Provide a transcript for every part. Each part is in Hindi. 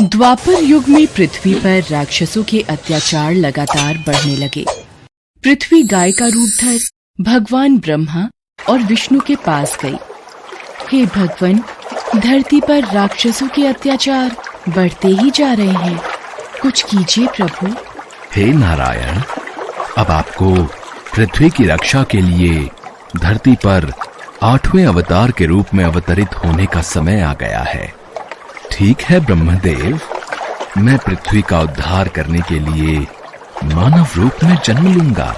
द्वापर युग में पृथ्वी पर राक्षसों के अत्याचार लगातार बढ़ने लगे। पृथ्वी गाय का रूप धर भगवान ब्रह्मा और विष्णु के पास गई। हे भगवान, धरती पर राक्षसों के अत्याचार बढ़ते ही जा रहे हैं, कुछ कीजिए प्रभु। हे नारायण, अब आपको पृथ्वी की रक्षा के लिए धरती पर 8वें अवतार के रूप में अवतरित होने का समय आ गया है। ठीक है ब्रह्मदेव, मैं पृथ्वी का उद्धार करने के लिए मानव रूप में जन्म लूंगा।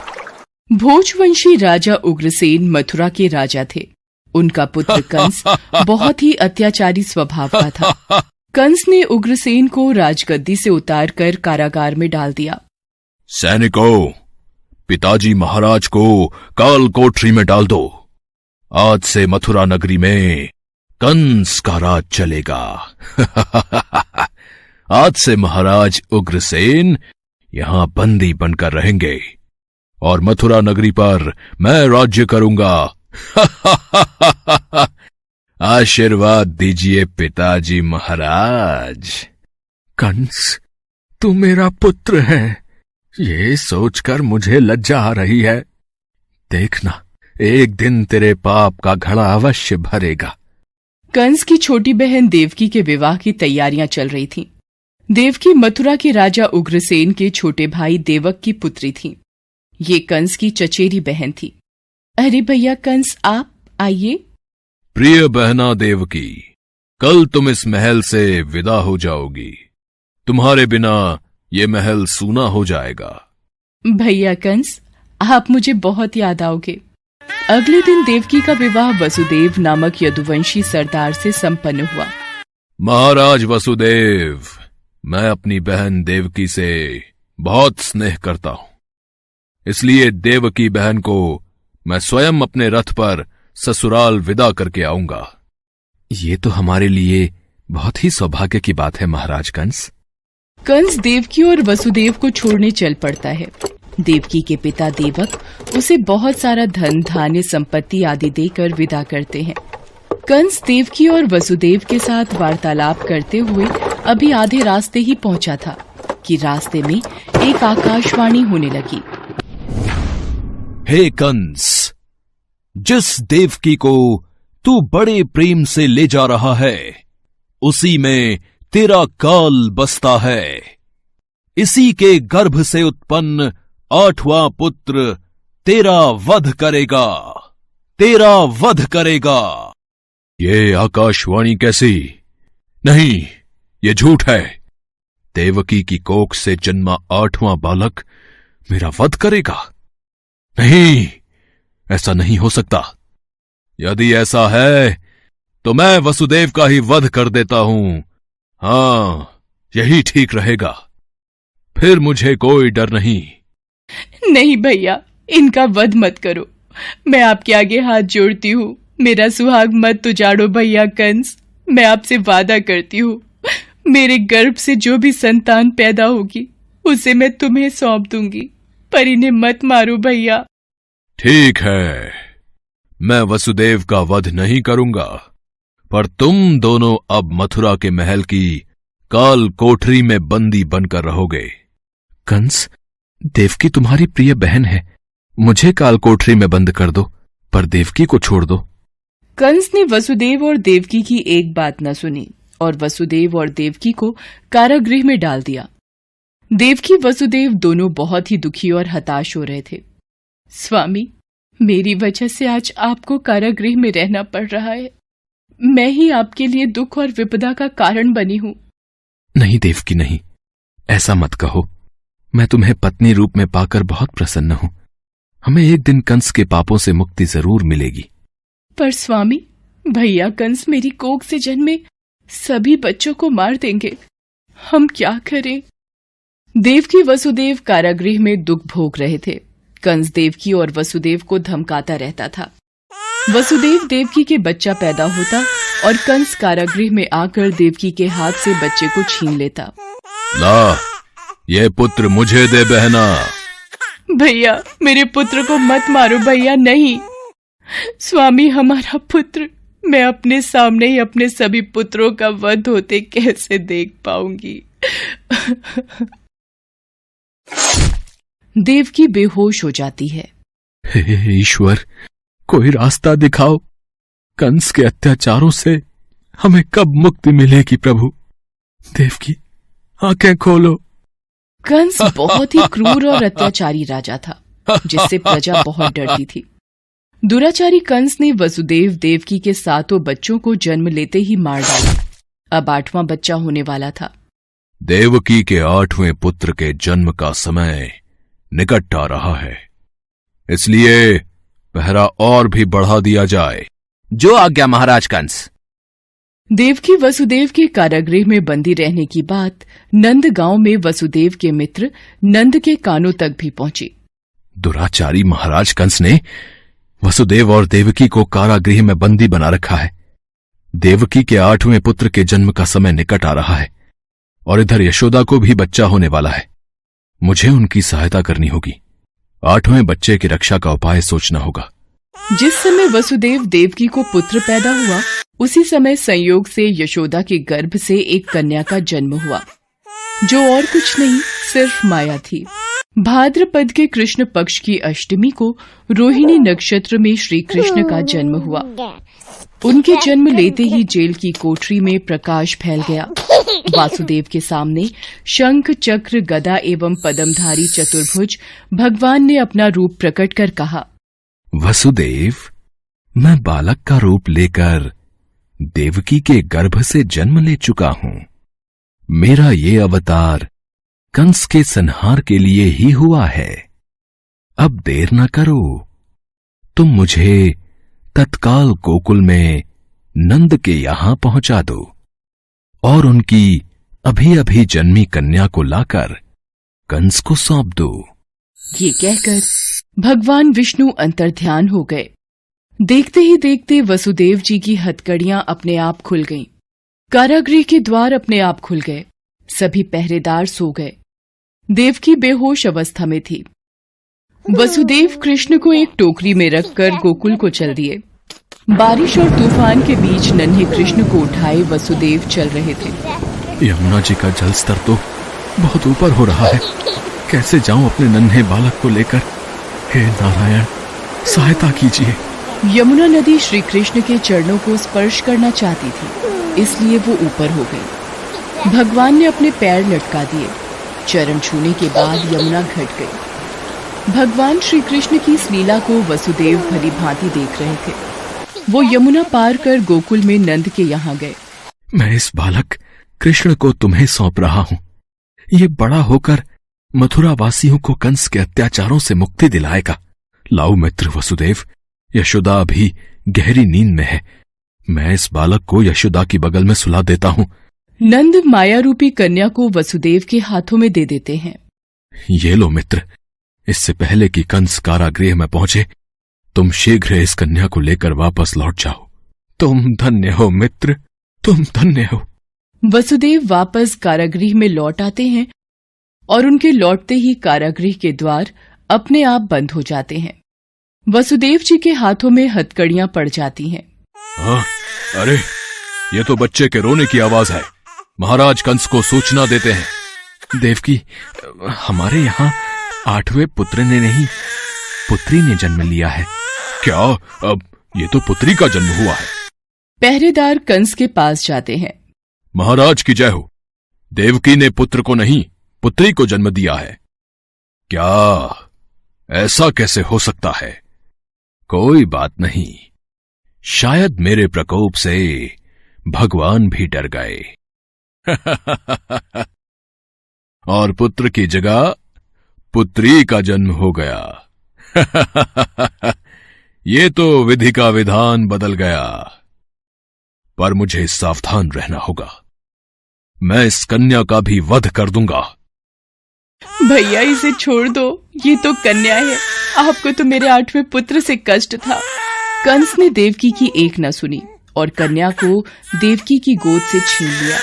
भोजवंशी राजा उग्रसेन मथुरा के राजा थे। उनका पुत्र कंस बहुत ही अत्याचारी स्वभाव का था। कंस ने उग्रसेन को राजगद्दी से उतारकर कारागार में डाल दिया। सैनिकों, पिताजी महाराज को काल कोठरी में डाल दो। आज से मथुरा नगरी में कंस का राज चलेगा। आज से महाराज उग्रसेन यहां बंदी बनकर रहेंगे और मथुरा नगरी पर मैं राज्य करूंगा। आशीर्वाद दीजिए पिताजी महाराज। कंस, तू मेरा पुत्र है, ये सोचकर मुझे लज्जा आ रही है। देखना, एक दिन तेरे पाप का घड़ा अवश्य भरेगा। कंस की छोटी बहन देवकी के विवाह की तैयारियां चल रही थीं। देवकी मथुरा के राजा उग्रसेन के छोटे भाई देवक की पुत्री थी। ये कंस की चचेरी बहन थी। अरे भैया कंस, आप आइए। प्रिय बहना देवकी, कल तुम इस महल से विदा हो जाओगी। तुम्हारे बिना ये महल सूना हो जाएगा। भैया कंस, आप मुझे बहुत याद आओगे। अगले दिन देवकी का विवाह वसुदेव नामक यदुवंशी सरदार से संपन्न हुआ। महाराज वसुदेव, मैं अपनी बहन देवकी से बहुत स्नेह करता हूं, इसलिए देवकी बहन को मैं स्वयं अपने रथ पर ससुराल विदा करके आऊंगा। ये तो हमारे लिए बहुत ही सौभाग्य की बात है महाराज कंस। कंस देवकी और वसुदेव को छोड़ने चल पड़ता है। देवकी के पिता देवक उसे बहुत सारा धन धान्य संपत्ति आदि देकर विदा करते हैं। कंस देवकी और वसुदेव के साथ वार्तालाप करते हुए अभी आधे रास्ते ही पहुंचा था कि रास्ते में एक आकाशवाणी होने लगी। हे कंस, जिस देवकी को तू बड़े प्रेम से ले जा रहा है, उसी में तेरा काल बसता है। इसी के गर्भ से उत्पन्न 8वां पुत्र तेरा वध करेगा, तेरा वध करेगा। ये आकाशवाणी कैसी? नहीं, ये झूठ है। देवकी की कोख से जन्मा 8वां बालक मेरा वध करेगा? नहीं, ऐसा नहीं हो सकता। यदि ऐसा है तो मैं वसुदेव का ही वध कर देता हूं। हाँ, यही ठीक रहेगा। फिर मुझे कोई डर नहीं। नहीं भैया, इनका वध मत करो। मैं आपके आगे हाथ जोड़ती हूँ। मेरा सुहाग मत उजाड़ो भैया कंस। मैं आपसे वादा करती हूँ, मेरे गर्भ से जो भी संतान पैदा होगी उसे मैं तुम्हें सौंप दूंगी, पर इन्हें मत मारो भैया। ठीक है, मैं वसुदेव का वध नहीं करूंगा, पर तुम दोनों अब मथुरा के महल की काल कोठरी में बंदी बनकर रहोगे। कंस, देवकी तुम्हारी प्रिय बहन है, मुझे काल कोठरी में बंद कर दो, पर देवकी को छोड़ दो। कंस ने वसुदेव और देवकी की एक बात न सुनी और वसुदेव और देवकी को कारागृह में डाल दिया। देवकी वसुदेव दोनों बहुत ही दुखी और हताश हो रहे थे। स्वामी, मेरी वजह से आज आपको कारागृह में रहना पड़ रहा है। मैं ही आपके लिए दुख और विपदा का कारण बनी हूँ। नहीं देवकी, नहीं, ऐसा मत कहो। मैं तुम्हें पत्नी रूप में पाकर बहुत प्रसन्न हूं। हमें एक दिन कंस के पापों से मुक्ति जरूर मिलेगी। पर स्वामी, भैया कंस मेरी कोख से जन्मे सभी बच्चों को मार देंगे। हम क्या करें? देवकी वसुदेव कारागृह में दुख भोग रहे थे। कंस देवकी और वसुदेव को धमकाता रहता था। वसुदेव देवकी के बच्चा पैदा होता और कंस कारागृह में आकर देवकी के हाथ से बच्चे को छीन लेता। ला, ये पुत्र मुझे दे बहना। भैया, मेरे पुत्र को मत मारो भैया। नहीं स्वामी, हमारा पुत्र मैं अपने सामने ही अपने सभी पुत्रों का वध होते कैसे देख पाऊंगी। देवकी बेहोश हो जाती है। हे ईश्वर, कोई रास्ता दिखाओ। कंस के अत्याचारों से हमें कब मुक्ति मिलेगी प्रभु। देवकी, आंखें खोलो। कंस बहुत ही क्रूर और अत्याचारी राजा था, जिससे प्रजा बहुत डरती थी। दुराचारी कंस ने वसुदेव देवकी के 7 बच्चों को जन्म लेते ही मार डाला। अब 8वां बच्चा होने वाला था। देवकी के 8वें पुत्र के जन्म का समय निकट आ रहा है, इसलिए पहरा और भी बढ़ा दिया जाए। जो आज्ञा महाराज कंस। देवकी वसुदेव के कारागृह में बंदी रहने की बात नंद गांव में वसुदेव के मित्र नंद के कानों तक भी पहुंची। दुराचारी महाराज कंस ने वसुदेव और देवकी को कारागृह में बंदी बना रखा है। देवकी के 8वें पुत्र के जन्म का समय निकट आ रहा है और इधर यशोदा को भी बच्चा होने वाला है। मुझे उनकी सहायता करनी होगी। 8वें बच्चे की रक्षा का उपाय सोचना होगा। जिस समय वसुदेव देवकी को पुत्र पैदा हुआ, उसी समय संयोग से यशोदा के गर्भ से एक कन्या का जन्म हुआ, जो और कुछ नहीं सिर्फ माया थी। भाद्रपद के कृष्ण पक्ष की अष्टमी को रोहिणी नक्षत्र में श्री कृष्ण का जन्म हुआ। उनके जन्म लेते ही जेल की कोठरी में प्रकाश फैल गया। वासुदेव के सामने शंख चक्र गदा एवं पद्मधारी चतुर्भुज भगवान ने अपना रूप प्रकट कर कहा, वसुदेव, मैं बालक का रूप लेकर देवकी के गर्भ से जन्म ले चुका हूं। मेरा ये अवतार कंस के संहार के लिए ही हुआ है। अब देर न करो, तुम मुझे तत्काल गोकुल में नंद के यहां पहुंचा दो और उनकी अभी अभी जन्मी कन्या को लाकर कंस को सौंप दो। ये कहकर भगवान विष्णु अंतर्ध्यान हो गए। देखते ही देखते वसुदेव जी की हथकड़ियां अपने आप खुल गईं। कारागृह के द्वार अपने आप खुल गए। सभी पहरेदार सो गए। देवकी बेहोश अवस्था में थी। वसुदेव कृष्ण को एक टोकरी में रखकर गोकुल को चल दिए। बारिश और तूफान के बीच नन्हे कृष्ण को उठाए वसुदेव चल रहे थे। यमुना जी का जल स्तर तो बहुत ऊपर हो रहा है। कैसे जाऊं अपने नन्हे बालक को लेकर? हे नारायण, सहायता कीजिए। यमुना नदी श्री कृष्ण के चरणों को स्पर्श करना चाहती थी, इसलिए वो ऊपर हो गई। भगवान ने अपने पैर लटका दिए। चरण छूने के बाद यमुना घट गई। भगवान श्री कृष्ण की इस लीला को वसुदेव भली भांति देख रहे थे। वो यमुना पार कर गोकुल में नंद के यहाँ गए। मैं इस बालक कृष्ण को तुम्हें सौंप रहा हूं। ये बड़ा होकर मथुरा वासियों को कंस के अत्याचारों से मुक्ति दिलाएगा। लाओ मित्र वसुदेव, यशोदा अभी गहरी नींद में है। मैं इस बालक को यशोदा की बगल में सुला देता हूं। नंद माया रूपी कन्या को वसुदेव के हाथों में दे देते हैं। ये लो मित्र, इससे पहले कि कंस कारागृह में पहुंचे, तुम शीघ्र इस कन्या को लेकर वापस लौट जाओ। तुम धन्य हो मित्र, तुम धन्य हो। वसुदेव वापस कारागृह में लौट आते हैं और उनके लौटते ही कारागृह के द्वार अपने आप बंद हो जाते हैं। वसुदेव जी के हाथों में हथकड़ियां पड़ जाती हैं। हाँ, अरे ये तो बच्चे के रोने की आवाज है। महाराज कंस को सूचना देते हैं। देवकी, हमारे यहाँ 8वें पुत्र ने नहीं, पुत्री ने जन्म लिया है। क्या? अब ये तो पुत्री का जन्म हुआ है। पहरेदार कंस के पास जाते हैं। महाराज की जय हो। देवकी ने पुत्र को नहीं, पुत्री को जन्म दिया है। क्या? ऐसा कैसे हो सकता है? कोई बात नहीं, शायद मेरे प्रकोप से भगवान भी डर गए और पुत्र की जगह पुत्री का जन्म हो गया। ये तो विधि का विधान बदल गया, पर मुझे सावधान रहना होगा। मैं इस कन्या का भी वध कर दूंगा। भैया, इसे छोड़ दो, ये तो कन्या है। आपको तो मेरे 8वें पुत्र से कष्ट था। कंस ने देवकी की एक न सुनी और कन्या को देवकी की गोद से छीन लिया।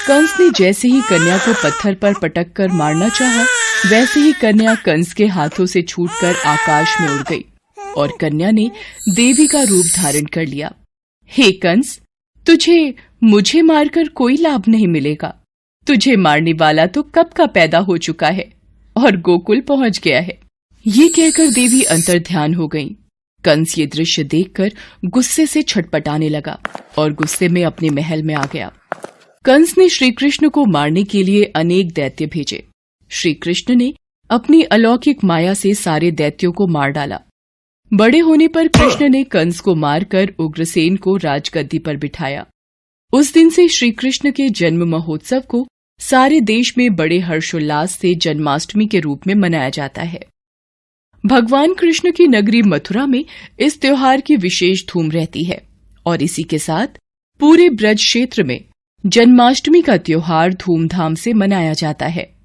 कंस ने जैसे ही कन्या को पत्थर पर पटक कर मारना चाहा, वैसे ही कन्या कंस के हाथों से छूटकर आकाश में उड़ गई और कन्या ने देवी का रूप धारण कर लिया। हे कंस, तुझे मुझे मारकर कोई लाभ नहीं मिलेगा। तुझे मारने वाला तो कब का पैदा हो चुका है और गोकुल पहुंच गया है। ये कहकर देवी अंतर्ध्यान हो गईं। कंस ये दृश्य देखकर गुस्से से छटपटाने लगा और गुस्से में अपने महल में आ गया। कंस ने श्री कृष्ण को मारने के लिए अनेक दैत्य भेजे। श्री कृष्ण ने अपनी अलौकिक माया से सारे दैत्यों को मार डाला। बड़े होने पर कृष्ण ने कंस को मारकर उग्रसेन को राजगद्दी पर बिठाया। उस दिन से श्री कृष्ण के जन्म महोत्सव को सारे देश में बड़े हर्षोल्लास से जन्माष्टमी के रूप में मनाया जाता है। भगवान कृष्ण की नगरी मथुरा में इस त्योहार की विशेष धूम रहती है और इसी के साथ पूरे ब्रज क्षेत्र में जन्माष्टमी का त्योहार धूमधाम से मनाया जाता है।